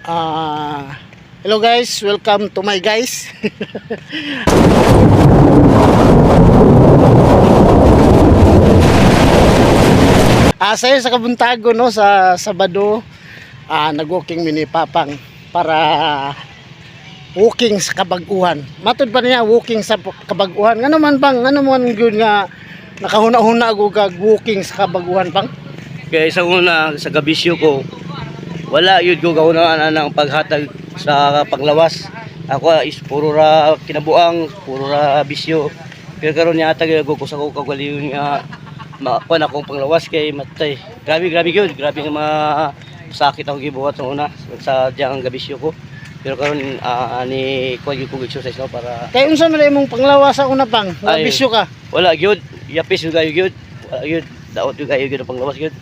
Hello guys, welcome to my guys. Sayo sa Kabuntago no, sa Sabado, nag-walking mini Papang para walking sa Kabag-uhan. Matod pa niya walking sa Kabag-uhan. Ano man bang, ano man yun nga nakahuna-huna ako walking sa Kabag-uhan pang? Kaya sa una, sa gabisyo ko, wala yun ko kaunaan ng paghatag sa panglawas. Ako is puro ra kinabuang, puro ra bisyo. Pero karon niya atag ko sa ko kagwaliw niya makuan akong panglawas kay matay. Grabe yun, grabe nga sakit ako gibuhat sa una sa diyang gabisyo ko. Pero karon ni kuan gyud ko exercise no para Kay unsa man imong panglawas sa una pang? Bisyo ka. Wala gyud, yapis gyud kayo gyud. Wala gyud, daot gyud kayo gyud ang panglawas gyud.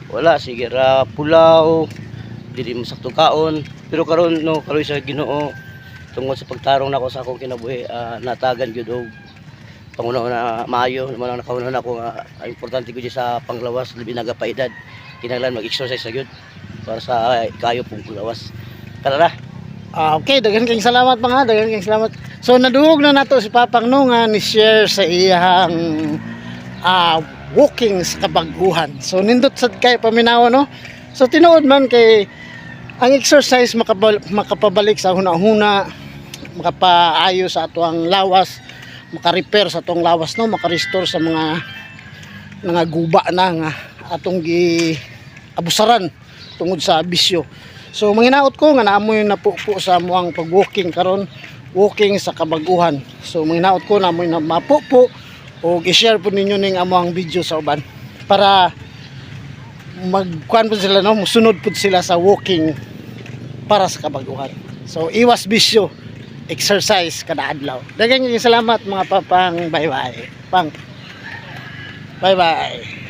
Wala sige ra pulaw, dili mo saktong kaon. Pero karon no, karon sa Ginoo tungod sa pagtarong nako sa akong kinabuhi, natagan gyud og panguna-una maayo naman ang nakauna nako nga importante gyud sa panglawas labi na pa edad. Kinahanglan mag-exercise na gyud para sa kayo pong panglawas. Tara. Okay, daghang kayong salamat mga, daghang kayong salamat. So naduhog na nato si Papang no nga ni share sa iyang walking sa Kabag-uhan. So nindot sad kay paminaw no. So tinuod man kay ang exercise makapabalik sa huna-huna, makapaayo sa atuang lawas, maka-repair sa atong lawas no, maka-restore sa mga guba na nga atong abusaran tungod sa bisyo. So manginaot ko nga naamoy napupo sa amuang pag-walking karon, walking sa Kabag-uhan. So manginaot ko naamoy na mapupo o i-share po ninyo ning amuang video sa uban para magkuan po sila no, musunod po sila sa walking para sa Kabag-uhan. So iwas bisyo, exercise kada adlaw. Daghang salamat mga Papang, bye bye. Bye bye.